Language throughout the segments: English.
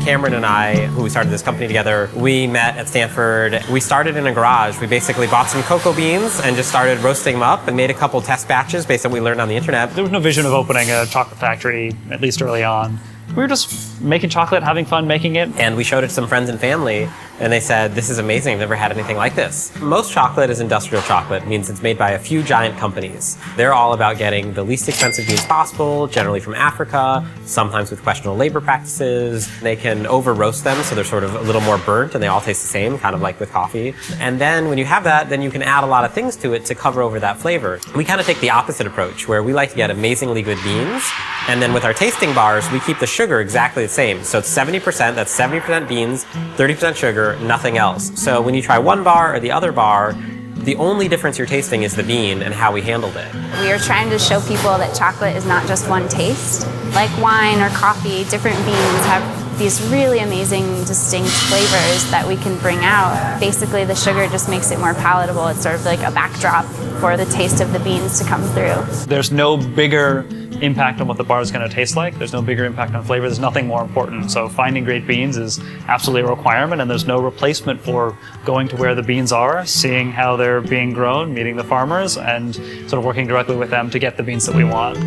Cameron and I, who we started this company together, we met at Stanford. We started in a garage. We basically bought some cocoa beans and just started roasting them up and made a couple test batches based on what we learned on the internet. There was no vision of opening a chocolate factory, at least early on. We were just making chocolate, having fun making it. And we showed it to some friends and family, and they said, this is amazing, I've never had anything like this. Most chocolate is industrial chocolate, means it's made by a few giant companies. They're all about getting the least expensive beans possible, generally from Africa, sometimes with questionable labor practices. They can over roast them, so they're sort of a little more burnt, and they all taste the same, kind of like with coffee. And then when you have that, then you can add a lot of things to it to cover over that flavor. We kind of take the opposite approach, where we like to get amazingly good beans, and then with our tasting bars, we keep the sugar exactly the same. So it's 70%, that's 70% beans, 30% sugar, nothing else. So when you try one bar or the other bar, the only difference you're tasting is the bean and how we handled it. We are trying to show people that chocolate is not just one taste. Like wine or coffee, different beans have these really amazing, distinct flavors that we can bring out. Basically, the sugar just makes it more palatable. It's sort of like a backdrop for the taste of the beans to come through. There's no bigger impact on what the bar is going to taste like. There's no bigger impact on flavor. There's nothing more important. So finding great beans is absolutely a requirement, and there's no replacement for going to where the beans are, seeing how they're being grown, meeting the farmers, and sort of working directly with them to get the beans that we want.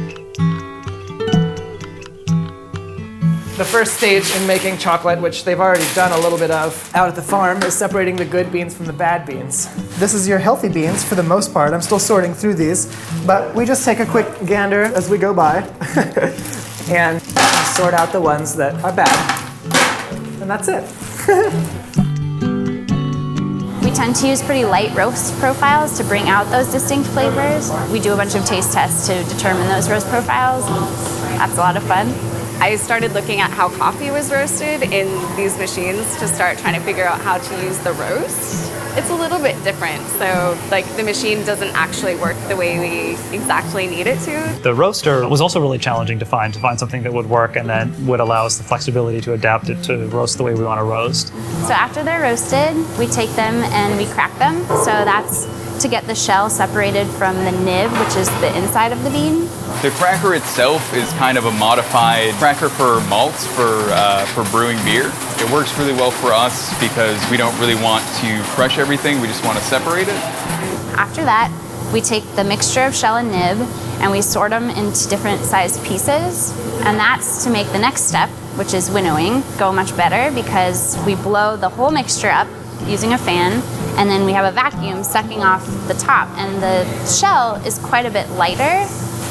The first stage in making chocolate, which they've already done a little bit of out at the farm, is separating the good beans from the bad beans. This is your healthy beans for the most part. I'm still sorting through these, but we just take a quick gander as we go by and sort out the ones that are bad. And that's it. We tend to use pretty light roast profiles to bring out those distinct flavors. We do a bunch of taste tests to determine those roast profiles. That's a lot of fun. I started looking at how coffee was roasted in these machines to start trying to figure out how to use the roast. It's a little bit different, so like the machine doesn't actually work the way we exactly need it to. The roaster was also really challenging to find something that would work and then would allow us the flexibility to adapt it to roast the way we want to roast. So after they're roasted, we take them and we crack them. So that's to get the shell separated from the nib, which is the inside of the bean. The cracker itself is kind of a modified cracker for malts for brewing beer. It works really well for us because we don't really want to crush everything, we just want to separate it. After that, we take the mixture of shell and nib and we sort them into different sized pieces. And that's to make the next step, which is winnowing, go much better because we blow the whole mixture up using a fan, and then we have a vacuum sucking off the top, and the shell is quite a bit lighter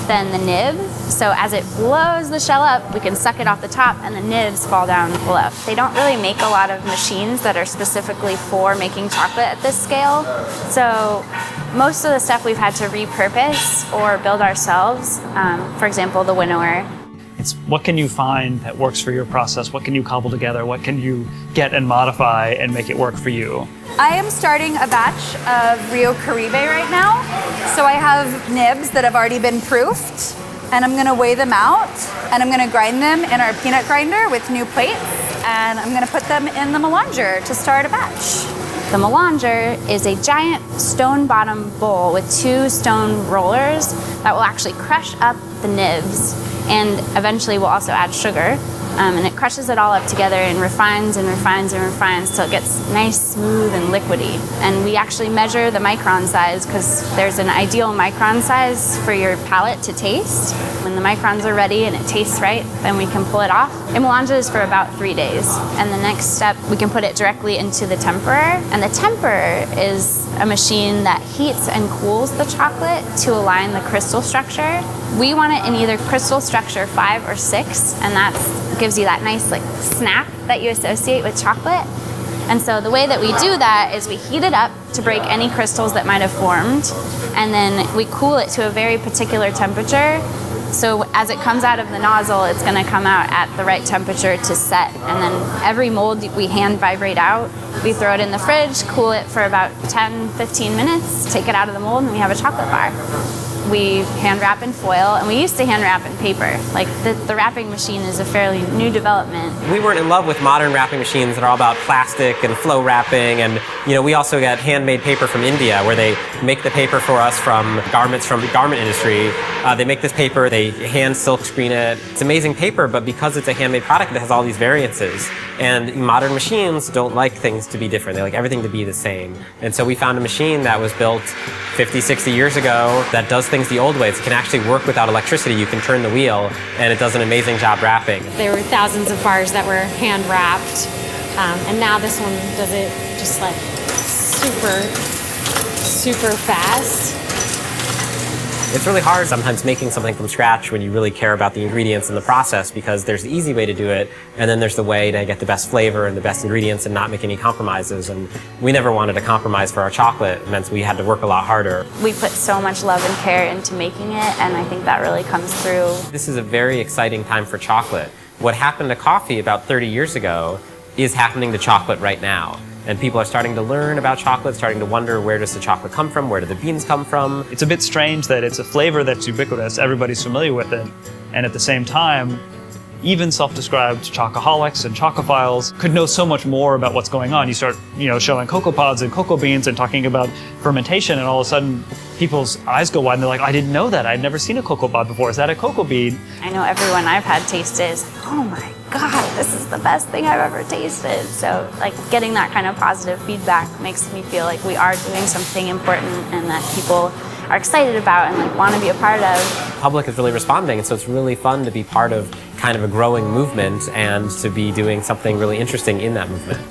than the nib. So as it blows the shell up, we can suck it off the top and the nibs fall down below. They don't really make a lot of machines that are specifically for making chocolate at this scale. So most of the stuff we've had to repurpose or build ourselves. For example, the winnower. It's what can you find that works for your process? What can you cobble together? What can you get and modify and make it work for you? I am starting a batch of Rio Caribe right now. So I have nibs that have already been proofed, and I'm gonna weigh them out, and I'm gonna grind them in our peanut grinder with new plates, and I'm gonna put them in the melanger to start a batch. The melanger is a giant stone bottom bowl with two stone rollers that will actually crush up the nibs, and eventually we'll also add sugar. And it crushes it all up together and refines and refines and refines till it gets nice, smooth, and liquidy. And we actually measure the micron size because there's an ideal micron size for your palate to taste. When the microns are ready and it tastes right, then we can pull it off. It melanges for about 3 days. And the next step, we can put it directly into the temperer. And the temperer is a machine that heats and cools the chocolate to align the crystal structure. We want it in either crystal structure 5 or 6, and that gives you that nice like snap that you associate with chocolate. And so the way that we do that is we heat it up to break any crystals that might have formed, and then we cool it to a very particular temperature. So as it comes out of the nozzle, it's going to come out at the right temperature to set. And then every mold we hand vibrate out. We throw it in the fridge, cool it for about 10-15 minutes, take it out of the mold, and we have a chocolate bar. We hand wrap in foil, and we used to hand wrap in paper. Like the wrapping machine is a fairly new development. We weren't in love with modern wrapping machines that are all about plastic and flow wrapping, and we also get handmade paper from India where they make the paper for us from garments from the garment industry. They make this paper, they hand silk screen it. It's amazing paper, but because it's a handmade product, it has all these variances. And modern machines don't like things to be different. They like everything to be the same. And so we found a machine that was built 50, 60 years ago that does things the old ways. It can actually work without electricity. You can turn the wheel, and it does an amazing job wrapping. There were thousands of bars that were hand wrapped, and now this one does it just like super fast. It's really hard sometimes making something from scratch when you really care about the ingredients and the process, because there's the easy way to do it, and then there's the way to get the best flavor and the best ingredients and not make any compromises. And we never wanted to compromise for our chocolate. It meant we had to work a lot harder. We put so much love and care into making it, and I think that really comes through. This is a very exciting time for chocolate. What happened to coffee about 30 years ago is happening to chocolate right now. And people are starting to learn about chocolate, starting to wonder, where does the chocolate come from? Where do the beans come from? It's a bit strange that it's a flavor that's ubiquitous, everybody's familiar with it, and at the same time, even self-described chocoholics and chocophiles could know so much more about what's going on. You start, showing cocoa pods and cocoa beans and talking about fermentation, and all of a sudden, people's eyes go wide and they're like, I didn't know that. I'd never seen a cocoa pod before. Is that a cocoa bean? I know everyone I've had taste it is, oh my God, this is the best thing I've ever tasted. So like getting that kind of positive feedback makes me feel like we are doing something important and that people are excited about and like want to be a part of. The public is really responding, and so it's really fun to be part of kind of a growing movement and to be doing something really interesting in that movement.